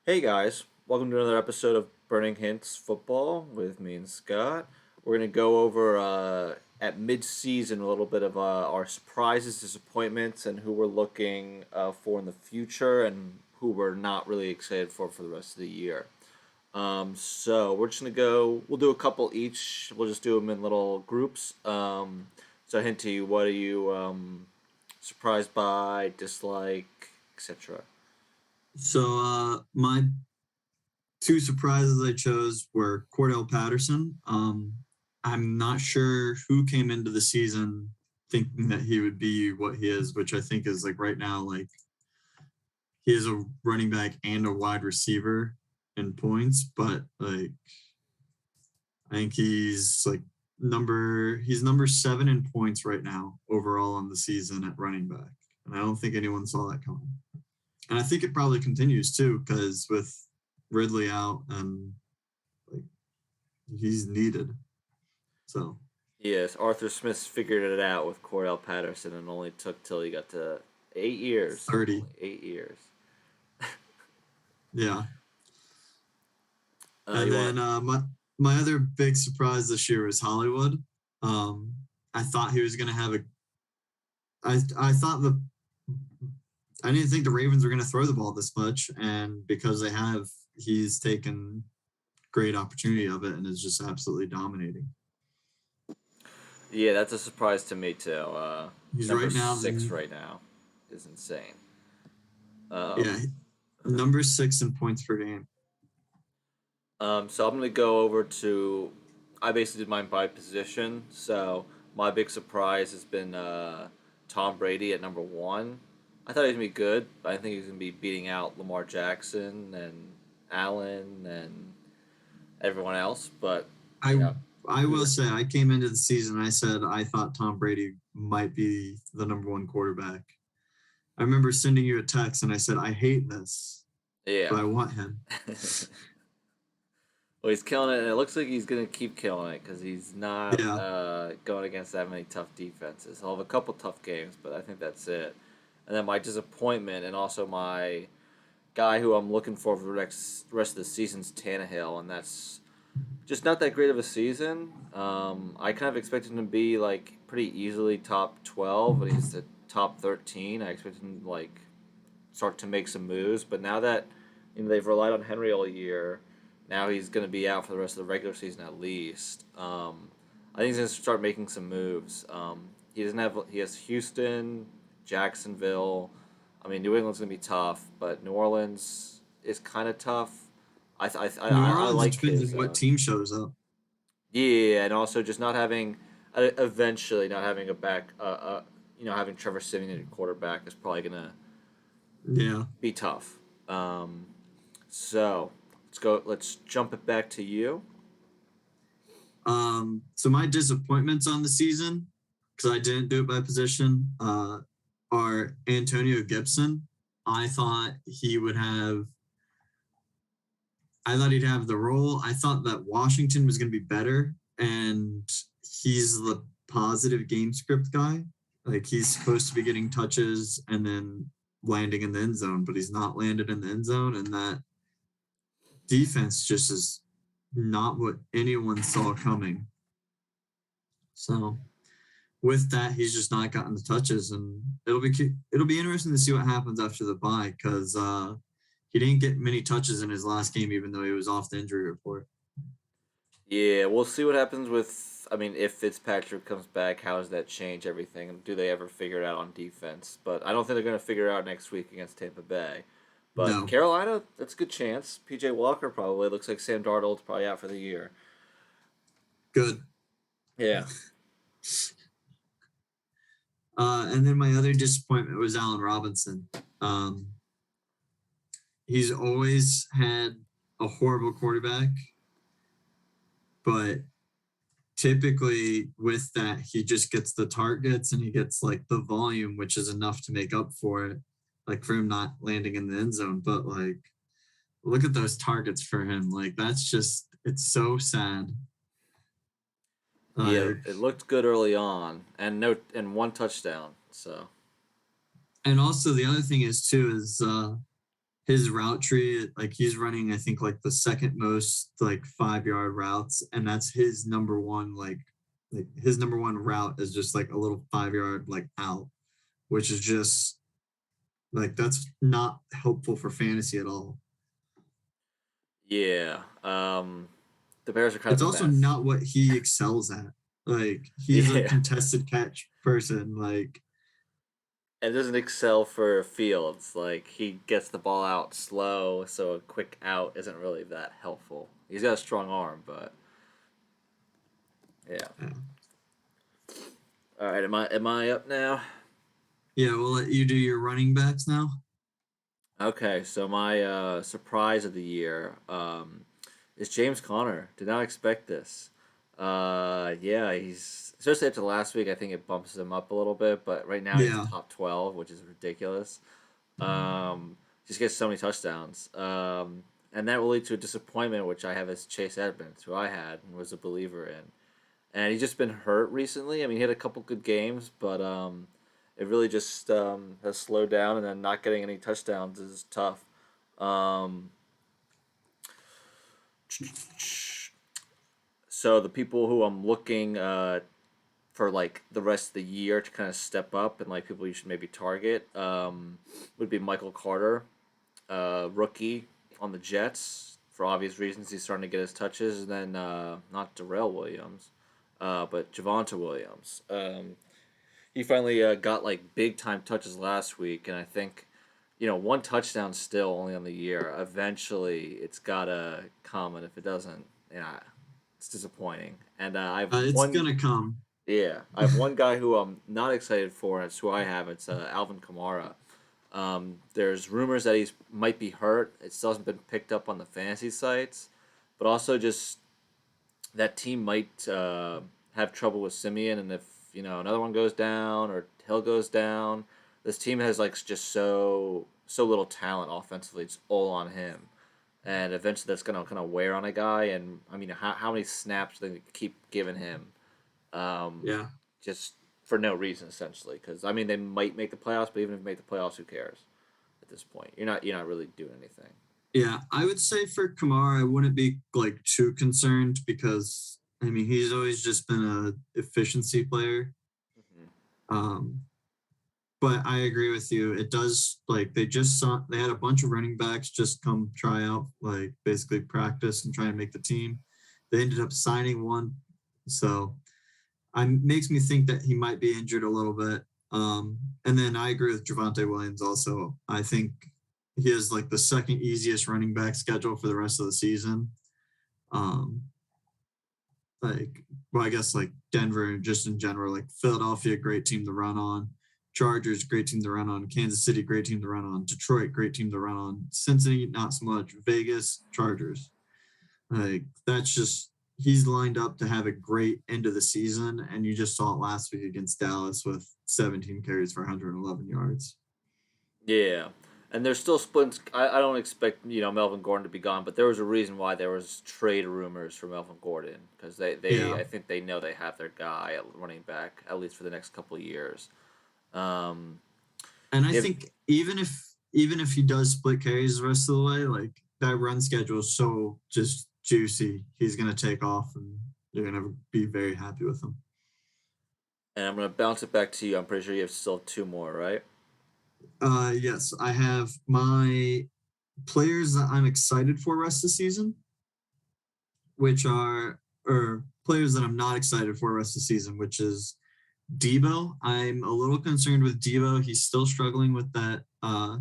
Hey guys, welcome to another episode of Burning Hints Football with me and Scott. We're going to go over at mid-season a little bit of our surprises, disappointments, and who we're looking for in the future and who we're not really excited for the rest of the year. So we're just going to we'll do a couple each. We'll just do them in little groups. So hint to you, what are you surprised by, dislike, etc.? My two surprises I chose were Cordell Patterson. I'm not sure who came into the season thinking that he would be what he is, which I think is like right now, like he is a running back and a wide receiver in points, but like I think he's number 7 in points right now overall on the season at running back. And I don't think anyone saw that coming. And I think it probably continues too, because with Ridley out and like he's needed. So Yes, Arthur Smith figured it out with Cordell Patterson and only took till he got to 8 years. 30. Only 8 years. Yeah. Uh, And you want? then my other big surprise this year was Hollywood. Um, I thought he was going to have a. I thought the. I didn't think the Ravens were going to throw the ball this much, and because they have, he's taken great opportunity of it and is just absolutely dominating. Yeah, that's a surprise to me too. He's Number right now, six right now is insane. yeah, Um, number 6 in points per game. so I'm gonna go over to. I basically did mine by position. So my big surprise has been Tom Brady at number one. I thought he was gonna be good, but I think he's gonna be beating out Lamar Jackson and Allen and everyone else. But you I know, I we will were say I came into the season. I said I thought Tom Brady might be the number 1 quarterback. I remember sending you a text and I said I hate this, yeah. but I want him. Well, he's killing it, and it looks like he's gonna keep killing it because he's not Yeah, going against that many tough defenses. He'll have a couple tough games, but I think that's it. And then my disappointment, and also my guy who I'm looking for the rest of the season's Tannehill, and that's just not that great of a season. I kind of expected him to be like pretty easily top 12, and he's the top 13. I expected him to like start to make some moves, but now that they've relied on Henry all year, now he's going to be out for the rest of the regular season at least. I think he's going to start making some moves. He doesn't have. He has Houston, Jacksonville. I mean, New England's going to be tough, but New Orleans is kind of tough. New I Orleans, it like depends his. on what team shows up. Yeah, and also just not having, eventually not having a back, having Trevor Siemian at quarterback is probably gonna Yeah. be tough. So let's go. Let's jump it back to you. So my disappointments on the season, because I didn't do it by position, are Antonio Gibson. I thought he would have I thought he'd have the role. I thought that Washington was going to be better, and he's the positive game script guy. Like he's supposed to be getting touches and then landing in the end zone, but he's not landed in the end zone, and that defense just is not what anyone saw coming. So with that, he's just not gotten the touches, and it'll be interesting to see what happens after the bye because he didn't get many touches in his last game, even though he was off the injury report. Yeah, we'll see what happens with. I mean, if Fitzpatrick comes back, how does that change everything? Do they ever figure it out on defense? But I don't think they're going to figure it out next week against Tampa Bay. But No, Carolina, that's a good chance. PJ Walker probably looks like Sam Darnold's probably out for the year. good. Yeah. And then my other disappointment was Allen Robinson. Um, he's always had a horrible quarterback, but typically with that, he just gets the targets and he gets like the volume, which is enough to make up for it, like for him not landing in the end zone. But like, look at those targets for him. Like, it's so sad. Yeah, Like, it looked good early on, and one touchdown. So and also the other thing is too is his route tree, like he's running, I think like the second most like 5 yard routes, and that's his number one, like his number one route is just like a little 5 yard like out, which is just like that's not helpful for fantasy at all. Yeah. The Bears are kind It's of a also mess. not what he excels at. Like he's a Yeah. contested catch person. Like And doesn't excel for fields. Like he gets the ball out slow, so a quick out isn't really that helpful. He's got a strong arm, but yeah. uh, All right, am I up now? yeah, we'll let you do your running backs now. Okay, so my surprise of the year is James Conner. Did not expect this. Yeah, he's especially after last week. I think it bumps him up a little bit, but right now he's Yeah. top 12, which is ridiculous. Just gets so many touchdowns, and that will lead to a disappointment, which I have as Chase Edmonds, who I had and was a believer in, and he's just been hurt recently. I mean, he had a couple good games, but it really just has slowed down, and then not getting any touchdowns is tough. Um, so the people who I'm looking for like the rest of the year to kind of step up and like people you should maybe target would be Michael Carter, rookie on the Jets. For obvious reasons, he's starting to get his touches, and then not Darrell Williams, but Javonte Williams. He finally got like big time touches last week, and I think, one touchdown still only on the year. Eventually, it's gotta come, and if it doesn't, yeah, it's disappointing. And I've It's one, gonna come. yeah, I have one guy who I'm not excited for, and it's who I have. It's Alvin Kamara. There's rumors that he's might be hurt. It still hasn't been picked up on the fantasy sites, but also just that team might have trouble with Simeon, and if another one goes down or Hill goes down, this team has like just so little talent offensively. It's all on him, and eventually that's gonna kind of wear on a guy. And I mean, how many snaps do they keep giving him? Um, Yeah. just for no reason, essentially. Because I mean, they might make the playoffs, but even if they make the playoffs, who cares? At this point, you're not really doing anything. Yeah, I would say for Kamara, I wouldn't be like too concerned because I mean he's always just been a efficiency player. Mm-hmm. Um, but I agree with you. It does like they had a bunch of running backs just come try out, like basically practice and try and make the team. They ended up signing one, so I makes me think that he might be injured a little bit. And then I agree with Javonte Williams also. I think he has like the second easiest running back schedule for the rest of the season. Um, like, well, I guess like Denver, just in general, like Philadelphia, great team to run on. Chargers, great team to run on. Kansas City, great team to run on. Detroit, great team to run on. Cincinnati, not so much. Vegas, Chargers. Like, that's just, he's lined up to have a great end of the season. And you just saw it last week against Dallas with 17 carries for 111 yards. Yeah, and there's still splits. I don't expect Melvin Gordon to be gone, but there was a reason why there was trade rumors for Melvin Gordon because they Yeah. I think they know they have their guy at running back at least for the next couple of years. Um, And I if think even if he does split carries the rest of the way, like that run schedule is so just juicy. He's gonna take off, and you're gonna be very happy with him. and I'm gonna bounce it back to you. I'm pretty sure you have still two more, right? Yes, I have my players that I'm excited for rest of the season, which are or players that I'm not excited for rest of the season, which is Debo. I'm a little concerned with Debo. He's still struggling with that. I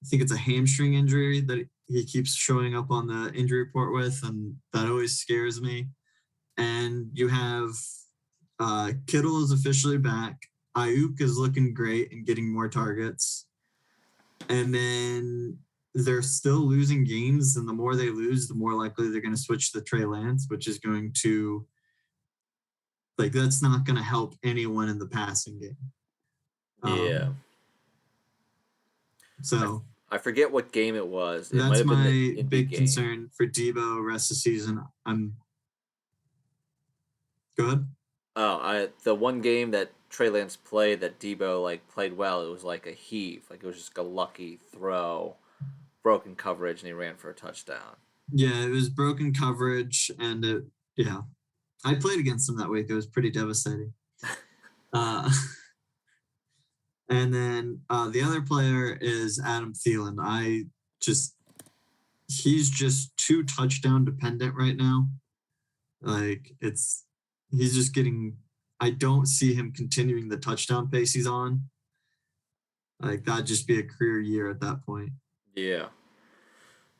think it's a hamstring injury that he keeps showing up on the injury report with, and that always scares me. And you have Kittle is officially back. Ayuk is looking great and getting more targets. And then they're still losing games, and the more they lose, the more likely they're going to switch to Trey Lance, which is going to like that's not going to help anyone in the passing game. Yeah, Um, I, f- so I forget what game it was. It might that's have been the my Indy big game. concern for Debo rest of the season. I'm go ahead. Oh, I the one game that Trey Lance played that Debo like played well. It was like a heave, like it was just a lucky throw. broken coverage and he ran for a touchdown. Yeah, it was broken coverage, and yeah, I played against him that week. It was pretty devastating. Uh, and then the other player is Adam Thielen. He's just too touchdown dependent right now. Like he's just getting. I don't see him continuing the touchdown pace he's on. Like that'd just be a career year at that point. Yeah,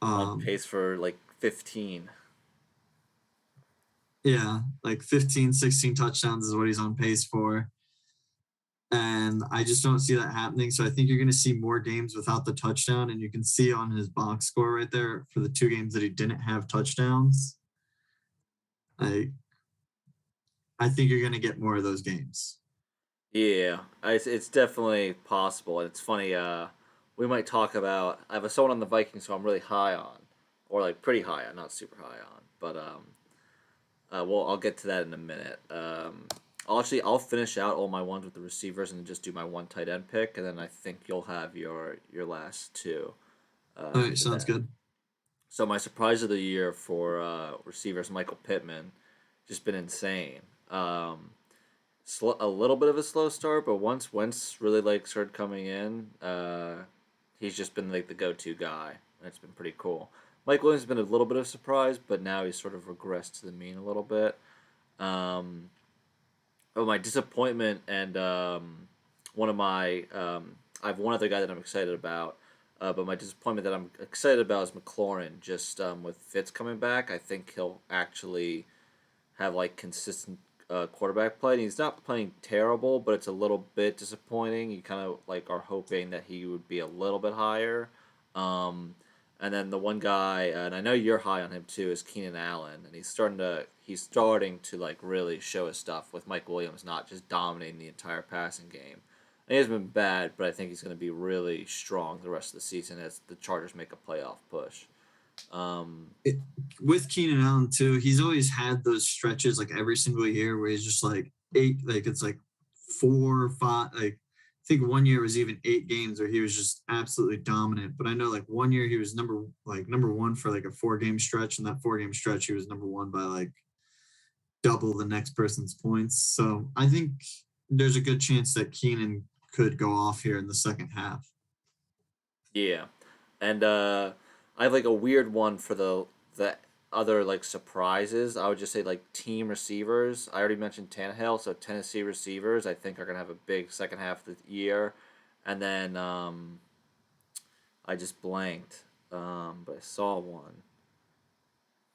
on Um, pace for like 15. yeah, like 15, 16 touchdowns is what he's on pace for. And I just don't see that happening. So I think you're going to see more games without the touchdown. And you can see on his box score right there for the 2 games that he didn't have touchdowns. I think you're going to get more of those games. Yeah, it's definitely possible, and it's funny. We might talk about. I have someone on the Vikings who I'm really high on, or like pretty high on, not super high on, but well, I'll get to that in a minute. I'll finish out all my ones with the receivers and just do my one tight end pick, and then I think you'll have your last two All right, after sounds that. good. So my surprise of the year for receivers, Michael Pittman, just been insane. A little bit of a slow start, but once Wentz really like started coming in, he's just been like the go-to guy, and it's been pretty cool. Mike Williams has been a little bit of a surprise, but now he's sort of regressed to the mean a little bit. Um, oh, my disappointment and one of my I have one other guy that I'm excited about, but my disappointment that I'm excited about is McLaurin. Just with Fitz coming back, I think he'll actually have like consistent quarterback play. And he's not playing terrible, but it's a little bit disappointing. You kind of like are hoping that he would be a little bit higher. And then the one guy, and I know you're high on him too, is Keenan Allen, and he's starting to like really show his stuff with Mike Williams not just dominating the entire passing game. And he hasn't been bad, but I think he's going to be really strong the rest of the season as the Chargers make a playoff push. Um, It, with Keenan Allen too, he's always had those stretches like every single year where he's just like 8, like it's like 4 or 5, like I think one year was even 8 games where he was just absolutely dominant. But I know like one year he was number 1 for like a 4-game stretch, and that 4-game stretch he was number 1 by like double the next person's points. So I think there's a good chance that Keenan could go off here in the second half. Yeah, and I have like a weird one for the other like surprises. I would just say like team receivers. I already mentioned Tannehill, so Tennessee receivers I think are gonna have a big second half of the year, and then I just blanked, but I saw one.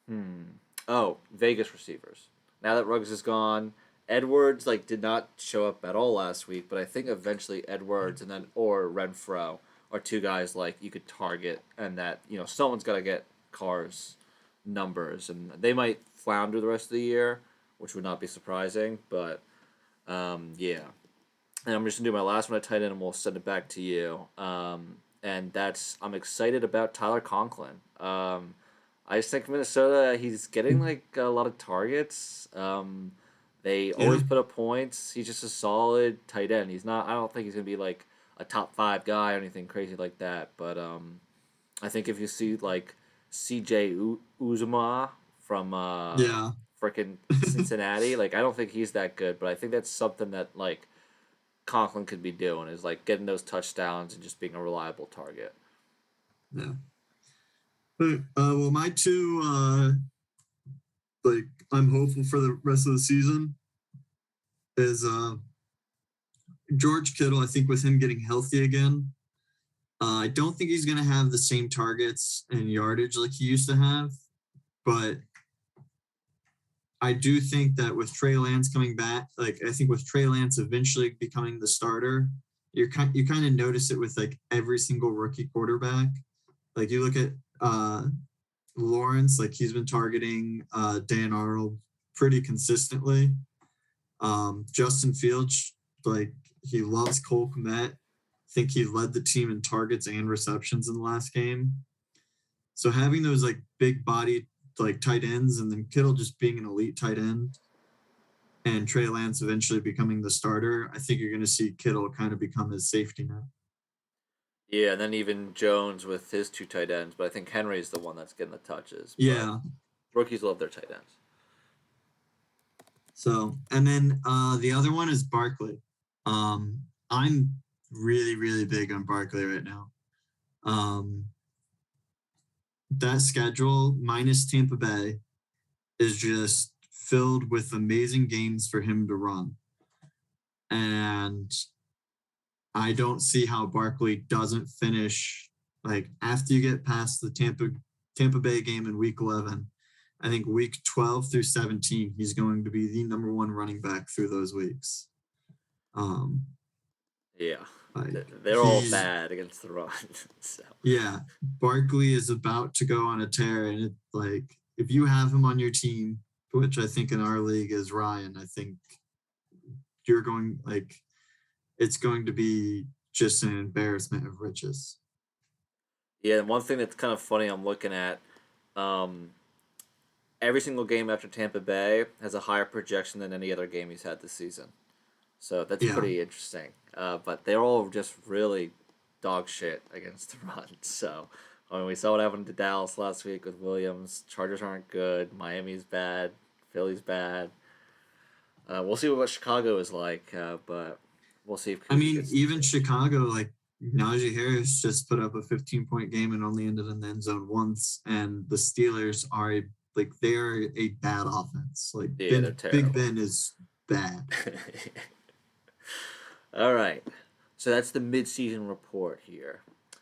Hmm. Oh, Vegas receivers. Now that Ruggs is gone, Edwards like did not show up at all last week, but I think eventually Edwards and then or Renfro are two guys like you could target, and that someone's got to get Carr's numbers, and they might flounder the rest of the year, which would not be surprising. But yeah, and I'm just gonna do my last one at tight end, and we'll send it back to you. And that's I'm excited about Tyler Conklin. I just think Minnesota, he's getting like a lot of targets. They Yeah. always put up points. He's just a solid tight end. He's not. I don't think he's gonna be like a top 5 guy or anything crazy like that. But I think if you see like C.J. Uzuma from Yeah. frickin' Cincinnati, like I don't think he's that good. But I think that's something that like Conklin could be doing is like getting those touchdowns and just being a reliable target. Yeah. But, well, my two, like, I'm hopeful for the rest of the season is George Kittle. I think with him getting healthy again, I don't think he's going to have the same targets and yardage like he used to have. But I do think that with Trey Lance coming back, like, I think with Trey Lance eventually becoming the starter, you kind of notice it with like every single rookie quarterback. Like, you look at Lawrence, like he's been targeting Dan Arnold pretty consistently. Justin Fields, like he loves Cole Kmet. I think he led the team in targets and receptions in the last game. So having those like big body like tight ends, and then Kittle just being an elite tight end, and Trey Lance eventually becoming the starter, I think you're going to see Kittle kind of become his safety net. Yeah, and then even Jones with his two tight ends, but I think Henry's the one that's getting the touches. But Yeah. rookies love their tight ends. So, and then the other one is Barkley. I'm really, really big on Barkley right now. Um, that schedule minus Tampa Bay is just filled with amazing games for him to run. And I don't see how Barkley doesn't finish like after you get past the Tampa Bay game in week 11. I think week 12 through 17, he's going to be the number one running back through those weeks. Um, Yeah, like they're all he's bad against the run. So yeah, Barkley is about to go on a tear, and it like if you have him on your team, which I think in our league is Ryan, I think you're going like it's going to be just an embarrassment of riches. yeah, and one thing that's kind of funny, I'm looking at um, every single game after Tampa Bay has a higher projection than any other game he's had this season. So that's Yeah, pretty interesting. But they're all just really dog shit against the run. So I mean, we saw what happened to Dallas last week with Williams. Chargers aren't good. Miami's bad. Philly's bad. We'll see what Chicago is like, but we'll see if I Kuzi mean gets the even chance. Chicago, like Najee Harris just put up a 15-point game and only ended in the end zone once, and the Steelers are like they are a bad offense. Like Yeah, they're Big terrible. Ben is bad. All right. So that's the midseason report here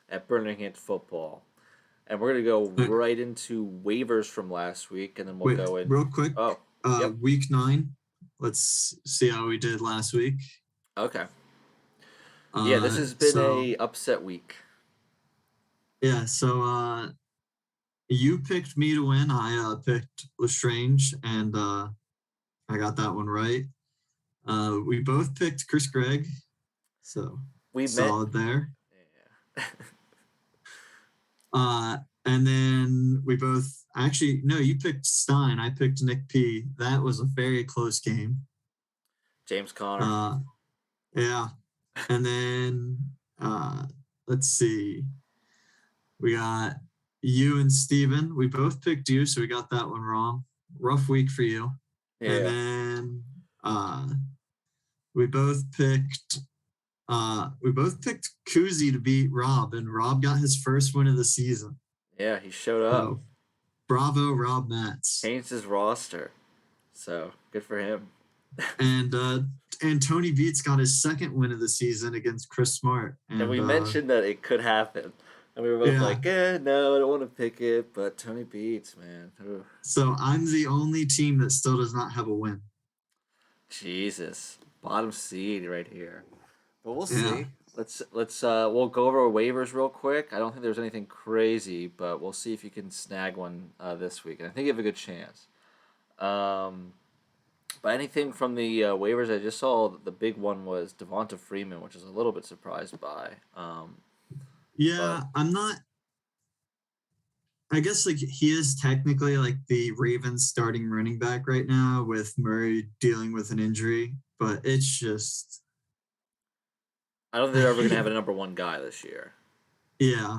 at Birmingham Football. And we're going to go right into waivers from last week, and then we'll Wait, go in. real quick. Oh, yep. Week 9. Let's see how we did last week. Okay. Yeah, this has been So a upset week. yeah, so you picked me to win. I picked Lestrange, and I got that one right. We both picked Chris Gregg, so We met. solid there. Yeah. Uh, and then we both actually no, you picked Stein. I picked Nick P. That was a very close game. James Conner. Uh, yeah, and then uh, let's see. We got you and Steven. We both picked you, so we got that one wrong. Rough week for you. And Yeah. then we both picked Kuzi to beat Rob, and Rob got his first win of the season. Yeah, he showed up. So bravo, Rob Matz. Changed his roster. So good for him. And Tony Beats got his second win of the season against Chris Smart. And And we mentioned that it could happen. And we were both yeah, like, no, I don't want to pick it. But Tony beats, man. Ooh, so I'm the only team that still does not have a win. Jesus. Bottom seed right here. But we'll Yeah. see. We'll go over waivers real quick. I don't think there's anything crazy, but we'll see if you can snag one this week. And I think you have a good chance. Um, but anything from the waivers I just saw, the big one was Devonta Freeman, which is a little bit surprised by. But Yeah, I'm not. I guess like he is technically like the Ravens starting running back right now with Murray dealing with an injury, but it's just I don't think they're ever going to have a number one guy this year. yeah.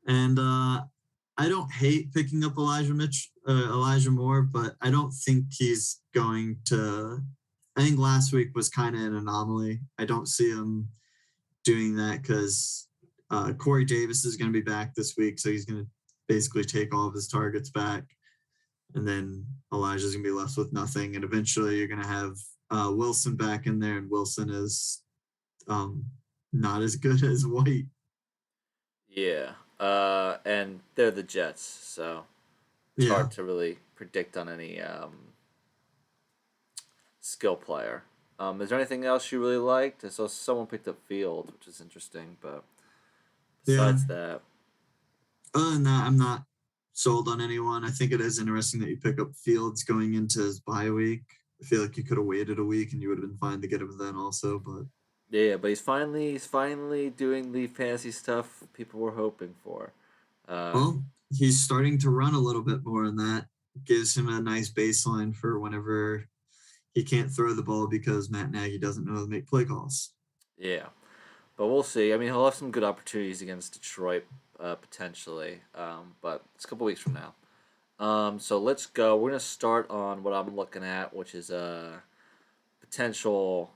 And I don't hate picking up Elijah Moore, but I don't think he's going to. I think last week was kind of an anomaly. I don't see him doing that because Corey Davis is going to be back this week, so he's going to basically take all of his targets back, and then Elijah's going to be left with nothing. And eventually, you're going to have Wilson back in there, and Wilson is not as good as White. Yeah. And they're the Jets, so it's Yeah. hard to really predict on any skill player. Is there anything else you really liked? I saw someone picked up Field, which is interesting, but Yeah. besides that, Other than that, I'm not sold on anyone. I think it is interesting that you pick up Fields going into his bye week. I feel like you could have waited a week and you would have been fine to get him then also. But yeah, but he's finally doing the fantasy stuff people were hoping for. Uh, well, he's starting to run a little bit more, and that gives him a nice baseline for whenever he can't throw the ball because Matt Nagy doesn't know how to make play calls. yeah, but we'll see. I mean, he'll have some good opportunities against Detroit potentially, but it's a couple weeks from now. So let's go. We're gonna start on what I'm looking at, which is a potential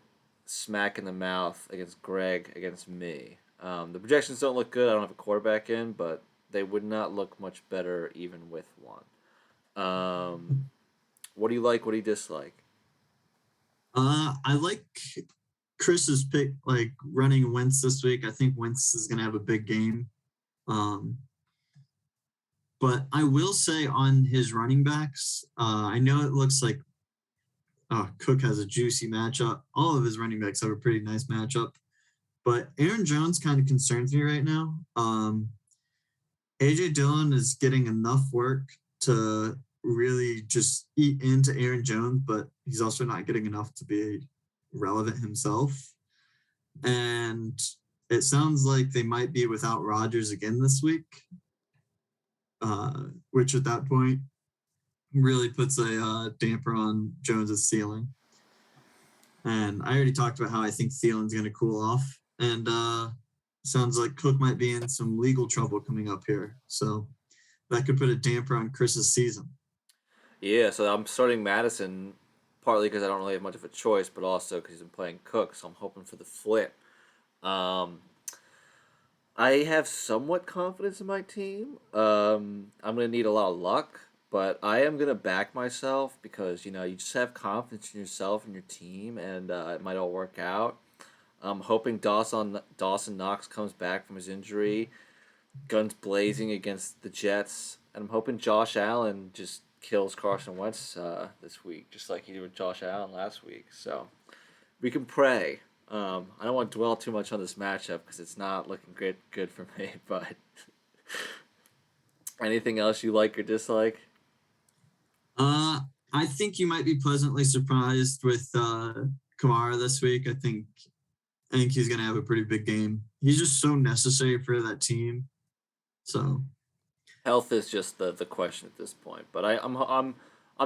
smack in the mouth against Greg against me. The projections don't look good. I don't have a quarterback in, but they would not look much better even with one. What do you like? What do you dislike? I like Chris's pick, like running Wentz this week. I think Wentz is going to have a big game. Um, but I will say on his running backs, I know it looks like Cook has a juicy matchup. All of his running backs have a pretty nice matchup. But Aaron Jones kind of concerns me right now. AJ Dillon is getting enough work to really just eat into Aaron Jones, but he's also not getting enough to be relevant himself. And it sounds like they might be without Rodgers again this week, which at that point really puts a damper on Jones's ceiling. And I already talked about how I think Thielen's going to cool off. And sounds like Cook might be in some legal trouble coming up here. So that could put a damper on Chris's season. Yeah, so I'm starting Madison partly because I don't really have much of a choice, but also because I'm playing Cook, so I'm hoping for the flip. Um, I have somewhat confidence in my team. I'm gonna need a lot of luck, but I am gonna back myself because you just have confidence in yourself and your team, and it might all work out. I'm hoping Dawson Knox comes back from his injury, guns blazing against the Jets, and I'm hoping Josh Allen just kills Carson Wentz this week, just like he did with Josh Allen last week. So we can pray. I don't want to dwell too much on this matchup because it's not looking good for me. But anything else you like or dislike? I think you might be pleasantly surprised with Kamara this week. I think he's going to have a pretty big game. He's just so necessary for that team. So Health is just the question at this point. But I'm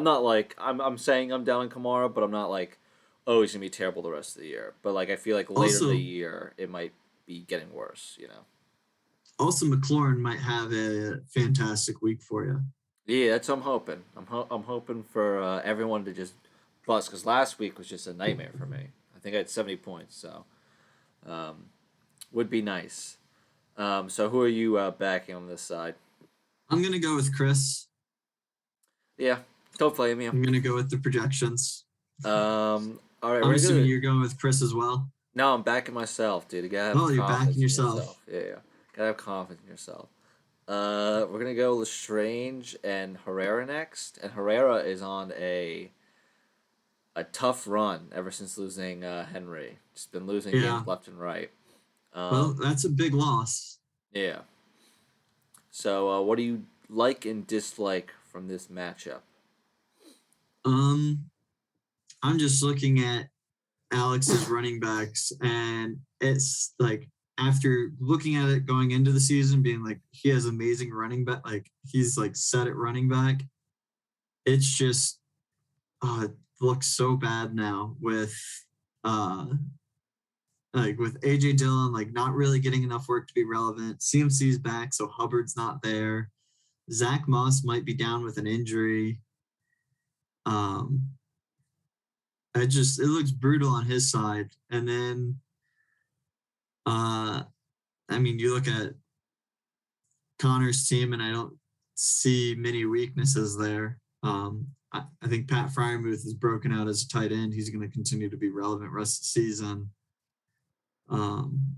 not like I'm saying I'm down on Kamara, but I'm not like, oh, he's gonna be terrible the rest of the year. But like I feel like later in the also, year it might be getting worse. also McLaurin might have a fantastic week for you. Yeah, that's what I'm hoping. I'm hoping for everyone to just bust because last week was just a nightmare for me. I think I had 70 points, so um, would be nice. So who are you backing on this side? I'm going to go with Chris. Yeah, don't blame you. I'm going to go with the projections. All right, I'm we're assuming gonna. you're going with Chris as well. No, I'm backing myself, dude. You gotta have Oh, you're backing confidence in yourself. yourself. Yeah, gotta have confidence in yourself. We're gonna go Lestrange and Herrera next, and Herrera is on a tough run ever since losing Henry. Just been losing Yeah. games left and right. Well, Um, that's a big loss. yeah. So, what do you like and dislike from this matchup? Um, I'm just looking at Alex's running backs, and it's like after looking at it going into the season, being like he has amazing running back, like he's like set at running back. It's just it looks so bad now with uh with AJ Dillon like not really getting enough work to be relevant. CMC's back, so Hubbard's not there. Zach Moss might be down with an injury. Um, it looks brutal on his side. And then I mean you look at Connor's team and I don't see many weaknesses there. I think Pat Fryermuth is broken out as a tight end. He's going to continue to be relevant rest of the season. Um,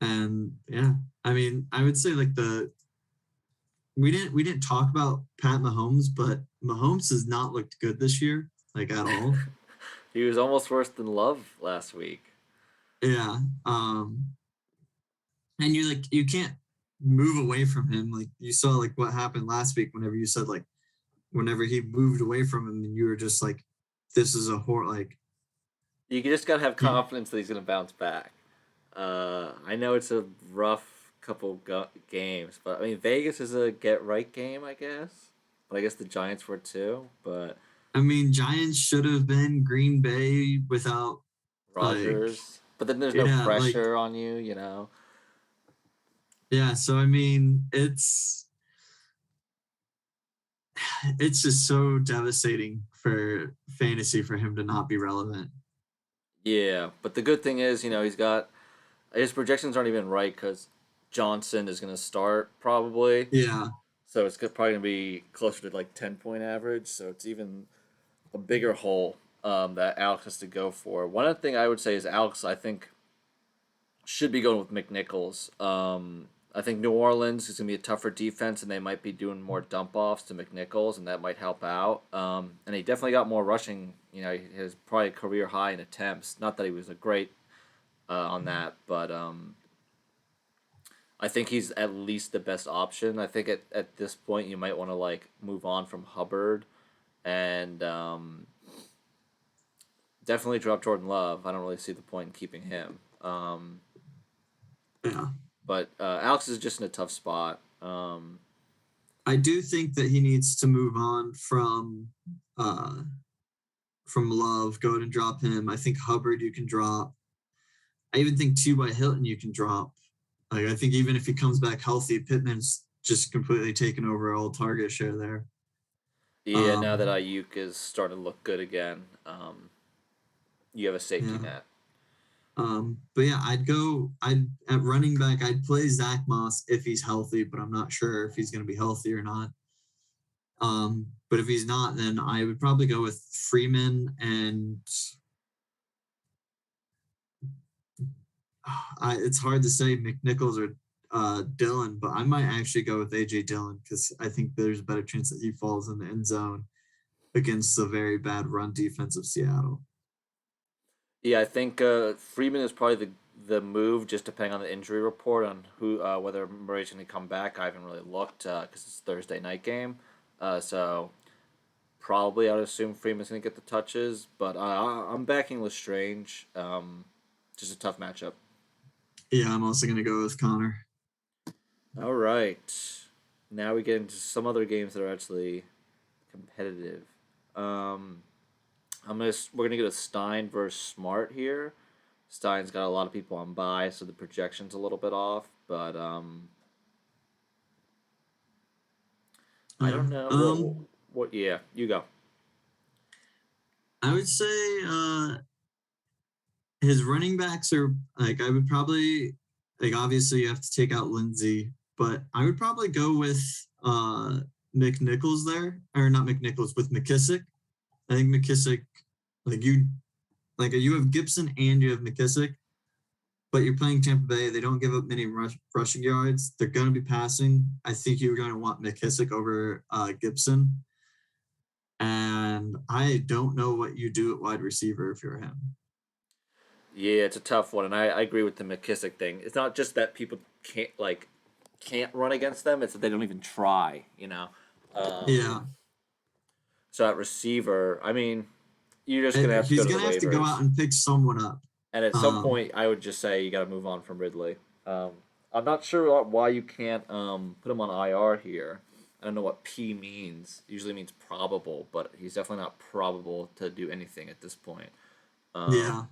and yeah, I mean, I would say like we didn't talk about Pat Mahomes, but Mahomes has not looked good this year, like at all. He was almost worse than Love last week. Yeah. And you can't move away from him. Like you saw like what happened last week whenever you said like whenever he moved away from him and you were just like, this is a horror like You just gotta have you, confidence that he's gonna bounce back. I know it's a rough couple games, but I mean Vegas is a get right game, I guess. But I guess the Giants were too. But I mean Giants should have been Green Bay without like Rogers. but then there's no Yeah, like pressure on you, you know. yeah. So I mean, it's just so devastating for fantasy for him to not be relevant. Yeah, but the good thing is, you know, he's got his projections aren't even right because Johnson is going to start probably, Yeah, so it's probably going to be closer to like 10 point average. So it's even a bigger hole that Alex has to go for. One other thing I would say is Alex, I think, should be going with McNichols. I think New Orleans is going to be a tougher defense, and they might be doing more dump offs to McNichols, and that might help out. And he definitely got more rushing. You know, his probably career high in attempts. Not that he was a great on that, but I think he's at least the best option. I think at this point you might want to like move on from Hubbard and definitely drop Jordan Love. I don't really see the point in keeping him. yeah. But Alex is just in a tough spot. I do think that he needs to move on uh from Love. Go ahead and drop him. I think Hubbard you can drop. I even think T.Y. Hilton you can drop. Like I think even if he comes back healthy, Pittman's just completely taken over all target share there. Yeah, now that Um, Ayuk is starting to look good again, you have a safety yeah. net. But yeah, I'd at running back, I'd play Zach Moss if he's healthy, but I'm not sure if he's going to be healthy or not. But if he's not, then I would probably go with Freeman and it's hard to say McNichols or Dillon, but I might actually go with AJ Dillon because I think there's a better chance that he falls in the end zone against the very bad run defense of Seattle. Yeah, I think Freeman is probably the move, just depending on the injury report on who whether Murray's going to come back. I haven't really looked because it's Thursday night game, so probably I'd assume Freeman's going to get the touches. But I'm backing Lestrange. Just a tough matchup. Yeah, I'm also going to go with Connor. All right, now we get into some other games that are actually competitive. Um, we're gonna go to Stein versus Smart here. Stein's got a lot of people on buy, so the projection's a little bit off. But I Yeah. don't know what. Yeah, you go. I would say his running backs are like I would probably like obviously you have to take out Lindsey, but I would probably go with McNichols there or not McNichols with McKissick. I think McKissick like you have Gibson and you have McKissick, but you're playing Tampa Bay. They don't give up many rushing yards. They're going to be passing. I think you're going to want McKissick over Gibson. And I don't know what you do at wide receiver if you're him. Yeah, it's a tough one, and I agree with the McKissick thing. It's not just that people can't run against them; it's that they don't even try. You know. Yeah. So at receiver, I mean, you're just gonna have to go He's to the going to have to go out waivers, and pick someone up. and at some Um, point, I would just say you got to move on from Ridley. Um, I'm not sure why you can't put him on IR here. I don't know what P means. It usually means probable, but he's definitely not probable to do anything at this point. yeah.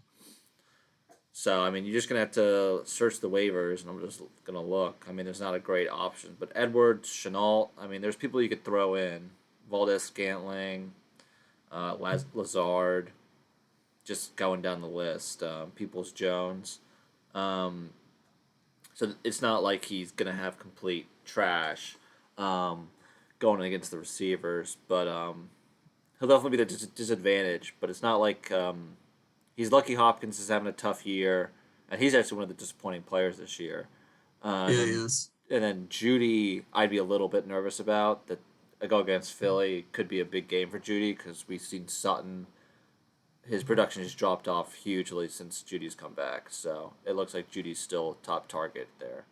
So I mean, you're just gonna have to search the waivers, and I'm just gonna look. I mean, there's not a great option, but Edwards, Chenault. I mean, there's people you could throw in. Valdez Scantling, Lazard, just going down the list. Peoples Jones. Um, so it's not like he's gonna have complete trash um, going against the receivers, but he'll definitely be the disadvantage. But it's not like he's lucky Hopkins is having a tough year, and he's actually one of the disappointing players this year. Yeah, And yes. then Judy, I'd be a little bit nervous about that. A go against Philly could be a big game for Judy because we've seen Sutton. His production has dropped off hugely since Judy's come back, so it looks like Judy's still top target there.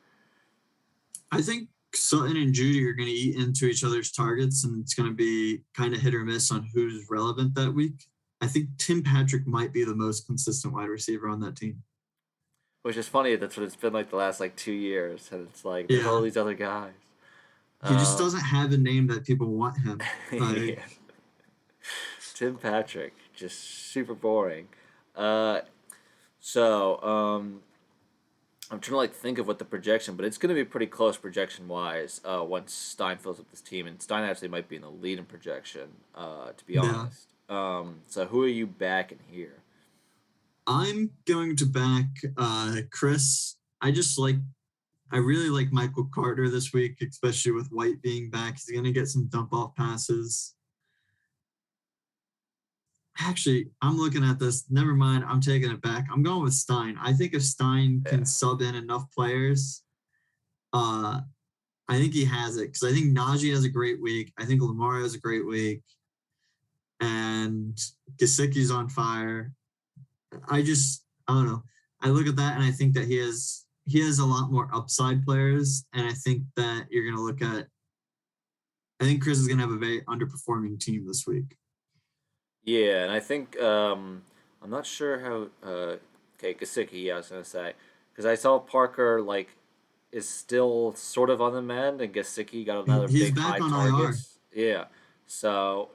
I think Sutton and Judy are going to eat into each other's targets, and it's going to be kind of hit or miss on who's relevant that week. I think Tim Patrick might be the most consistent wide receiver on that team. Which is funny. That's what it's been like the last like 2 years, and it's like there's all Yeah. these other guys. He just Um, doesn't have a name that people want him. Like, yeah. Tim Patrick, just super boring. Uh, So, I'm trying to like think of what the projection, but it's going to be pretty close projection wise. Once Stein fills up this team, and Stein actually might be in the lead in projection. To be Yeah. honest. So who are you backing here? I'm going to back Chris. I really like Michael Carter this week, especially with White being back. He's going to get some dump off passes. Actually, I'm looking at this. Never mind. I'm taking it back. I'm going with Stein. I think if Stein Yeah. can sub in enough players, uh, I think he has it because I think Najee has a great week. I think Lamar has a great week, and Gesicki's on fire. I don't know. I look at that and I think that he has a lot more upside players, and I think that you're gonna look at. I think Chris is gonna have a very underperforming team this week. Yeah, and I think I'm not sure how. Okay, Gasicki. Yeah, I was gonna say because I saw Parker like is still sort of on the mend, and Gasicki got another He's big back high on IR. targets. Yeah, so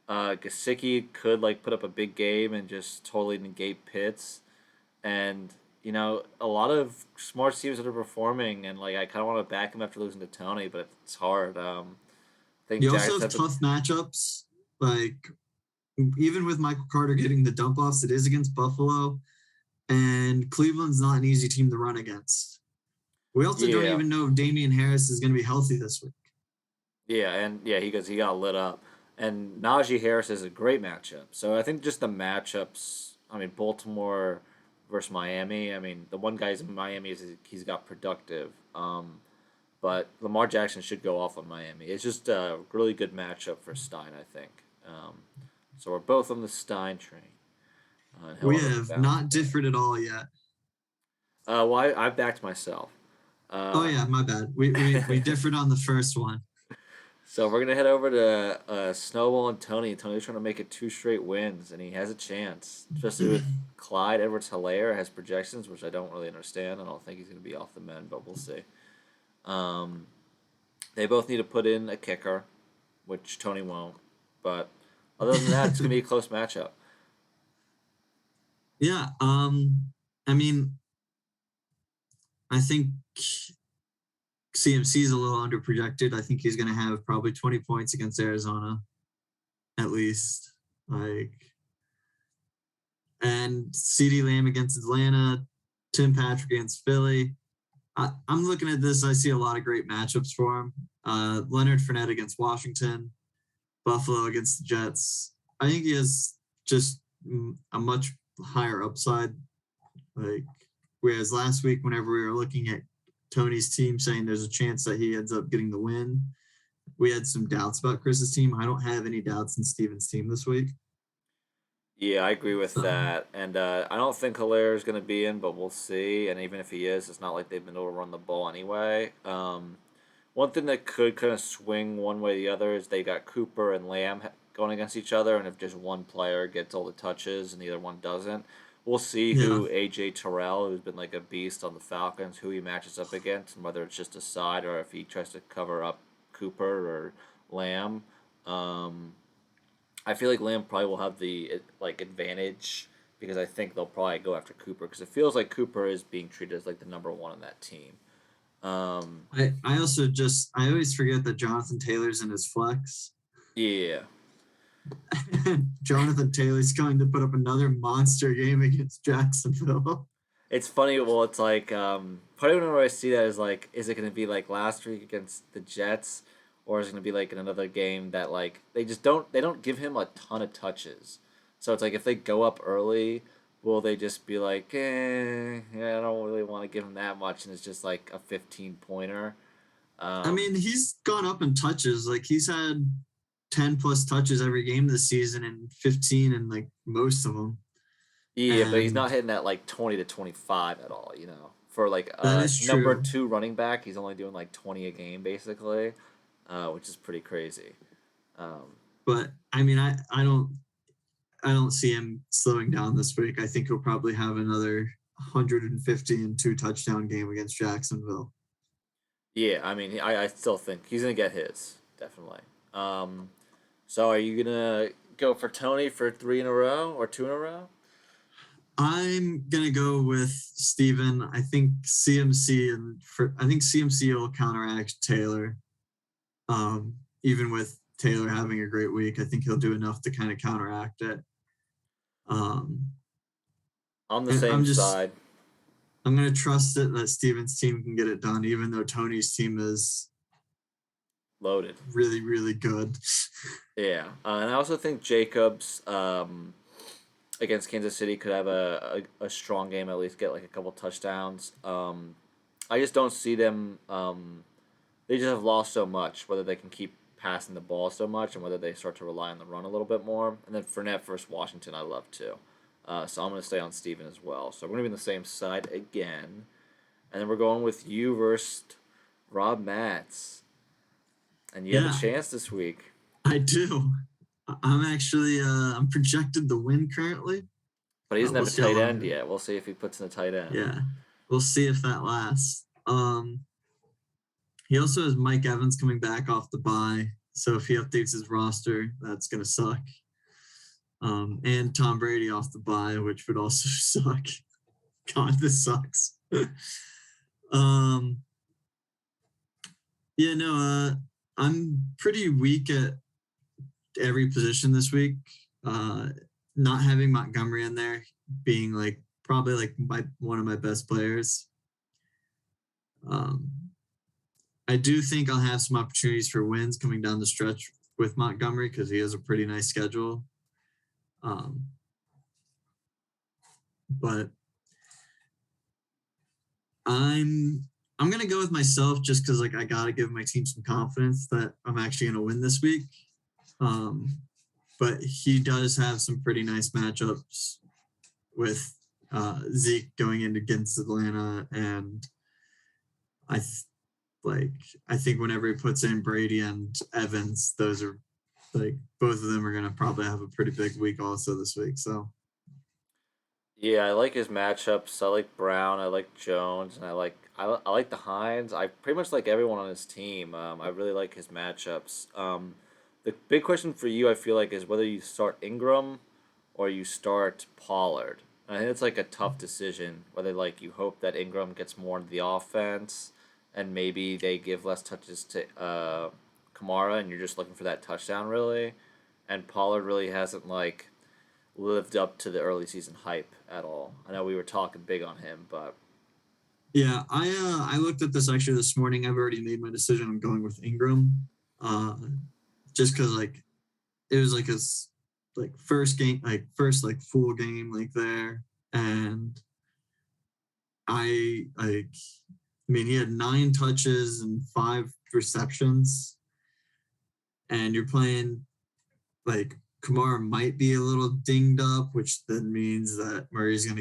Gasicki could like put up a big game and just totally negate Pitts, and a lot of smart teams that are performing, and like I kind of want to back him after losing to Tony, but it's hard. I think You also Jackets have have to. tough matchups. Like even with Michael Carter getting the dump offs, it is against Buffalo, and Cleveland's not an easy team to run against. We also don't Yeah, even know if Damian Harris is going to be healthy this week. yeah, and yeah, he got lit up, and Najee Harris is a great matchup. So I think just the matchups. I mean, Baltimore versus Miami. I mean, the one guy's in Miami is he's got productive. But Lamar Jackson should go off on Miami. It's just a really good matchup for Stein, I think. So we're both on the Stein train, and he'll We have a have bounce not back. differed at all yet. Well, I backed myself. Oh Uh, yeah, my bad. We differed on the first one. so we're gonna head over to Snowball and Tony. Tony's trying to make it two straight wins, and he has a chance, especially with Clyde Edwards-Helaire has projections, which I don't really understand. I don't think he's gonna be off the mend, but we'll see. Um, they both need to put in a kicker, which Tony won't. But other than that, it's gonna be a close matchup. Yeah. I mean, I think CMC is a little underprojected. I think he's going to have probably 20 points against Arizona, at least. Like, and CD Lamb against Atlanta, Tim Patrick against Philly. I'm looking at this. I see a lot of great matchups for him. Leonard Fournette against Washington, Buffalo against the Jets. I think he has just a much higher upside. Like, whereas last week, whenever we were looking at Tony's team saying there's a chance that he ends up getting the win, we had some doubts about Chris's team. I don't have any doubts in Steven's team this week. Yeah, I agree with So that, and I don't think Hilaire is gonna be in, but we'll see. And even if he is, it's not like they've been able to run the ball anyway. One thing that could kind of swing one way or the other is they got Cooper and Lamb going against each other, and if just one player gets all the touches and the other one doesn't, we'll see yeah, who AJ Terrell, who's been like a beast on the Falcons, who he matches up against, and whether it's just a side or if he tries to cover up Cooper or Lamb. Um, I feel like Lamb probably will have the like advantage because I think they'll probably go after Cooper because it feels like Cooper is being treated as like the number one on that team. Um, I always forget that Jonathan Taylor's in his flex. yeah, Jonathan Taylor's going to put up another monster game against Jacksonville. it's funny. Well, it's like part of whenever I see that is like, is it going to be like last week against the Jets, or is it going to be like in another game that like they don't give him a ton of touches. So it's like if they go up early, will they just be like, yeah, I don't really want to give him that much, and it's just like a 15 pointer. I Um, mean, he's gone up in touches. Like he's had 10 plus touches every game this season and 15 in like most of them. yeah, but he's And not hitting that like 20 to 25 at all. For like that is number true. two running back, he's only doing like 20 a game basically, which is pretty crazy. Um, But I mean, I don't see him slowing down this week. I think he'll probably have another 150 and two touchdown game against Jacksonville. yeah, I mean, I still think he's gonna get his definitely. Um, so are you gonna go for Tony for three in a row or two in a row? I'm gonna go with Steven. I think CMC will counteract Taylor. Even with Taylor having a great week, I think he'll do enough to kind of counteract it. Um, On the and same side. I'm gonna trust it that Steven's team can get it done, even though Tony's team is Loaded. really, really good. Yeah, and I also think Jacobs against Kansas City could have a strong game, at least get like a couple touchdowns. I just don't see them. They just have lost so much, whether they can keep passing the ball so much and whether they start to rely on the run a little bit more. And then Fournette versus Washington, I love too. So I'm going to stay on Steven as well. So we're going to be on the same side again. And then we're going with you versus Rob Matz. And you have a chance this week. I do. I'm actually I'm projected to win currently. But he doesn't have a tight end yet. We'll see if he puts in a tight end. Yeah. We'll see if that lasts. He also has Mike Evans coming back off the bye. So if he updates his roster, that's gonna suck. And Tom Brady off the bye, which would also suck. God, this sucks. I'm pretty weak at every position this week. Not having Montgomery in there being like probably like one of my best players. I do think I'll have some opportunities for wins coming down the stretch with Montgomery because he has a pretty nice schedule. But I'm gonna go with myself just because like I gotta give my team some confidence that I'm actually gonna win this week. But he does have some pretty nice matchups with Zeke going in against Atlanta, and I think whenever he puts in Brady and Evans, those are like both of them are gonna probably have a pretty big week also this week. So yeah, I like his matchups. I like Brown. I like Jones, and I like the Hines. I pretty much like everyone on his team. I really like his matchups. The big question for you, I feel like, is whether you start Ingram or you start Pollard. And I think it's like a tough decision. Whether like you hope that Ingram gets more into the offense, and maybe they give less touches to Kamara, and you're just looking for that touchdown really. And Pollard really hasn't like lived up to the early season hype at all. I know we were talking big on him, but yeah, I looked at this actually this morning. I've already made my decision. I'm going with Ingram, just because like it was like his like first game, like first like full game like there, and I mean he had 9 touches and 5 receptions, and you're playing like Kamara might be a little dinged up, which then means that Ingram's going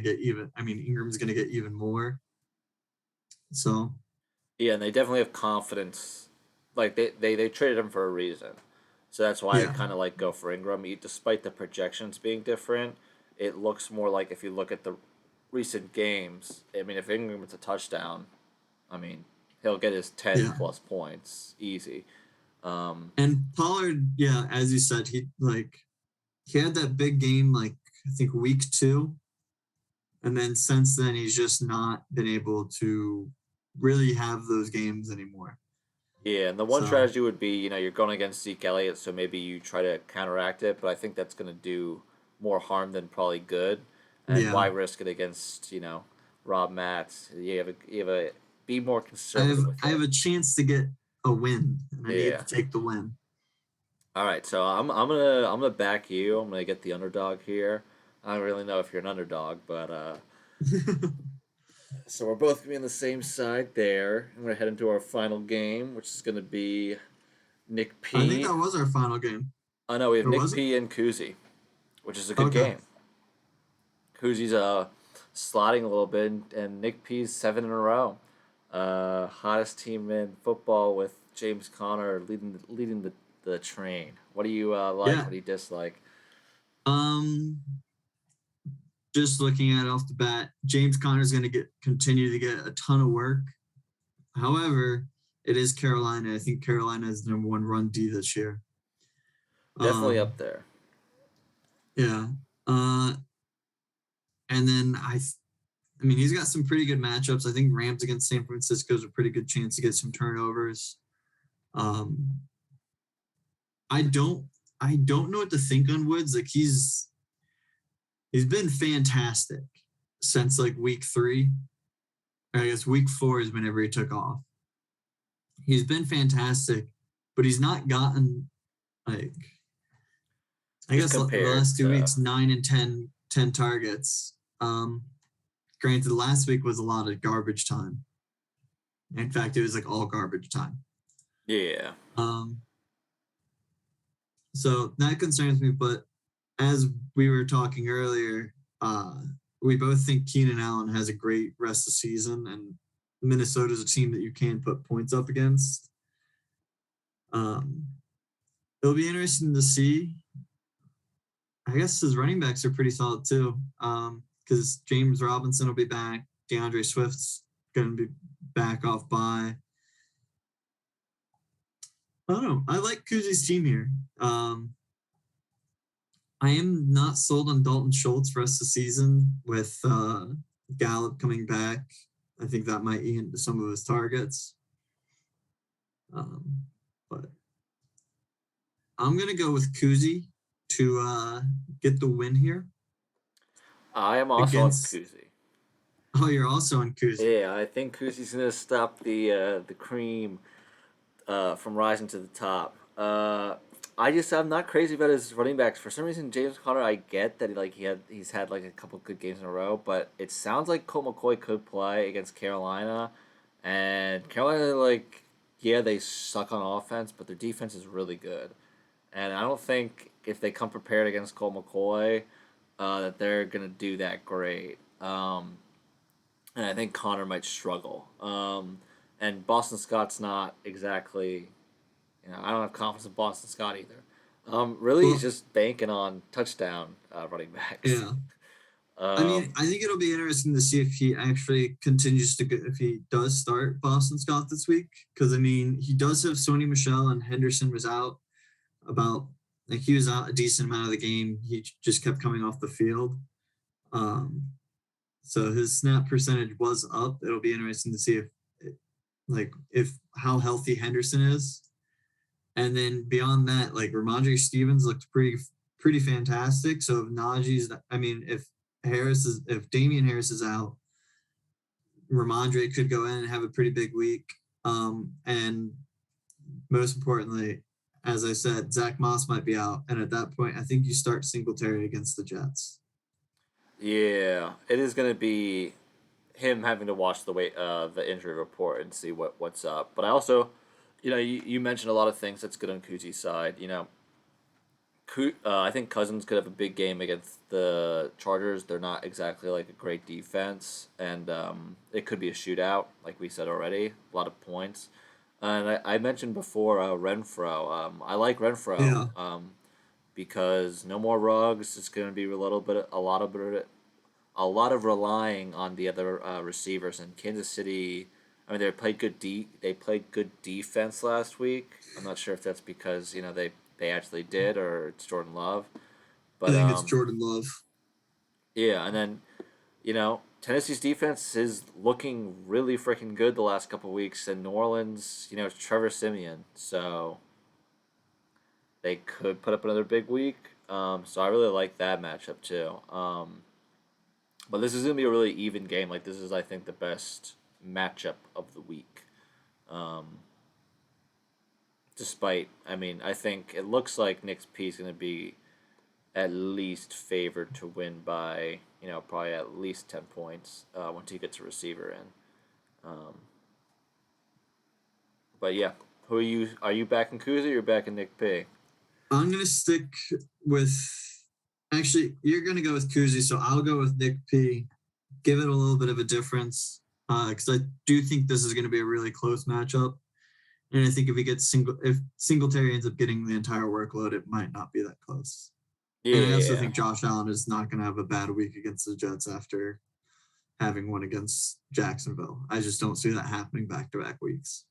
to get even more. So, yeah, and they definitely have confidence. Like they traded him for a reason, so that's why I kind of like go for Ingram. Despite the projections being different, it looks more like if you look at the recent games. I mean, if Ingram gets a touchdown, I mean he'll get his 10+ points easy. And Pollard, yeah, as you said, he had that big game like I think week 2, and then since then he's just not been able to really have those games anymore. Yeah, and the one strategy would be, you're going against Zeke Elliott, so maybe you try to counteract it, but I think that's going to do more harm than probably good. And why risk it against, Rob Matz? You have a be more conservative with it. I have a chance to get a win, and I need to take the win. All right, so I'm gonna back you. I'm gonna get the underdog here. I don't really know if you're an underdog, but so we're both gonna be on the same side there. I'm gonna head into our final game, which is gonna be Nick P. I think that was our final game. Oh no, we have Nick P and Kuzi, which is a good game. Kuzi's slotting a little bit, and Nick P's 7 in a row. Hottest team in football with James Conner leading the train. What do you like? What do you dislike? Just looking at it off the bat, James Conner's going to continue to get a ton of work. However, it is Carolina. I think Carolina is the #1 run D this year. Definitely up there. Yeah. And then I mean, he's got some pretty good matchups. I think Rams against San Francisco is a pretty good chance to get some turnovers. Um, I don't I don't know what to think on Woods. Like he's been fantastic since like week 3. Or I guess week 4 is whenever he took off. He's been fantastic, but he's not gotten like I Just guess the compared last 2 weeks 9 and 10 targets. Granted, last week was a lot of garbage time. In fact, it was like all garbage time. yeah. Um, so that concerns me. But as we were talking earlier, uh, we both think Keenan Allen has a great rest of the season, and Minnesota's a team that you can put points up against. Um, it'll be interesting to see. I guess his running backs are pretty solid too, because James Robinson will be back. DeAndre Swift's going to be back off by. I don't know. I like Kuzi's team here. I am not sold on Dalton Schultz for the rest of the season with Gallup coming back. I think that might eat into some of his targets. But I'm going to go with Kuzi to get the win here I am also on against. Kuzi. Oh, you're also on Kuzi. Yeah, I think Kuzi's gonna stop the cream from rising to the top. I'm not crazy about his running backs. For some reason, James Conner, I get that he's had like a couple good games in a row, but it sounds like Colt McCoy could play against Carolina, and Carolina yeah, they suck on offense, but their defense is really good, and I don't think if they come prepared against Colt McCoy, that they're gonna do that great. And I think Connor might struggle. And Boston Scott's not exactly, I don't have confidence in Boston Scott either. Really, he's Well, just banking on touchdown running backs. yeah. I mean, um, I think it'll be interesting to see if he actually continues to get, if he does start Boston Scott this week. Because, I mean, he does have Sony Michelle and Henderson was out about, like, he was out a decent amount of the game. He just kept coming off the field. Um, so his snap percentage was up. It'll be interesting to see if how healthy Henderson is. And then beyond that, like Ramondre Stevens looked pretty fantastic. So if Najee's, I mean, if Damian Harris is out, Ramondre could go in and have a pretty big week. And most importantly, as I said, Zach Moss might be out, and at that point, I think you start Singletary against the Jets. yeah, it is going to be him having to watch the injury report and see what's up. But I also, you mentioned a lot of things that's good on Kuzi's side. I think Cousins could have a big game against the Chargers. They're not exactly like a great defense, and it could be a shootout, like we said already. A lot of points. And I mentioned before Renfro. I like Renfro Yeah, because no more rugs. It's going to be a lot of relying on the other receivers. And Kansas City, I mean, they played good defense last week. I'm not sure if that's because they actually did or it's Jordan Love, I but think it's Jordan Love. yeah. And then Tennessee's defense is looking really freaking good the last couple of weeks, and New Orleans, it's Trevor Simeon, so they could put up another big week. So I really like that matchup too. But this is gonna be a really even game. Like this is, I think, the best matchup of the week. Um, Despite, I mean, I think it looks like Nick's P is gonna be at least favored to win by probably at least 10 points once he gets a receiver in. Um, but yeah, who are you? Are you back in Kuz or you're back in Nick P? I'm gonna stick with. Actually, you're gonna go with Kuzi, so I'll go with Nick P. Give it a little bit of a difference because I do think this is going to be a really close matchup. And I think if Singletary ends up getting the entire workload, it might not be that close. And I also Yeah, think Josh Allen is not going to have a bad week against the Jets after having one against Jacksonville. I just don't see that happening back to back weeks.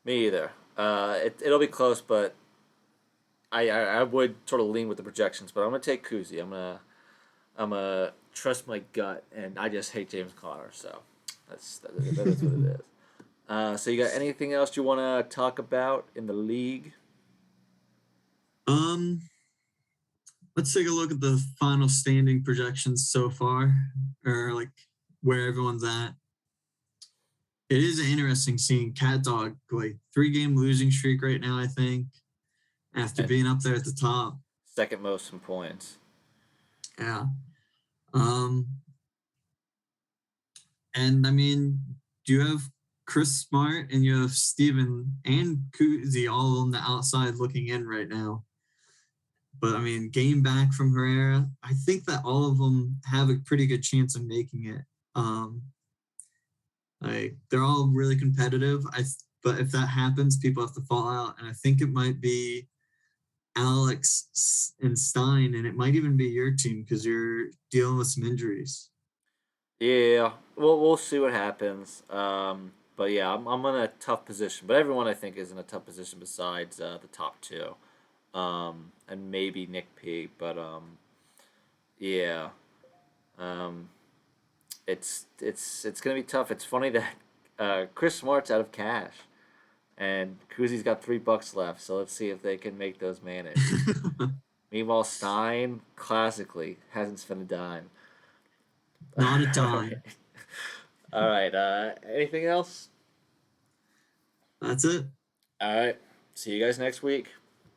me either. It'll be close, but I would sort of lean with the projections. But I'm gonna take Kuzi. I'm a trust my gut, and I just hate James Conner. So that is what it is. So you got anything else you want to talk about in the league? Um, let's take a look at the final standing projections so far, or like where everyone's at. It is interesting seeing Cat Dog like 3 game losing streak right now. I think after And being up there at the top. second most in points. Yeah. Um, and I mean, you have Chris Smart and you have Steven and Kuzi all on the outside looking in right now. But I mean, game back from Herrera, I think that all of them have a pretty good chance of making it. Um, like they're all really competitive. But if that happens, people have to fall out, and I think it might be Alex and Stein, and it might even be your team because you're dealing with some injuries. Yeah, we'll see what happens. But yeah, I'm in a tough position. But everyone I think is in a tough position besides the top two, and maybe Nick P. But yeah, um, it's gonna be tough. It's funny that Chris Smart's out of cash, and Kuzi's got $3 left. So let's see if they can make those manage. Meanwhile, Stein classically hasn't spent a dime. Not a All right. time. All right. Anything else? That's it. All right. See you guys next week.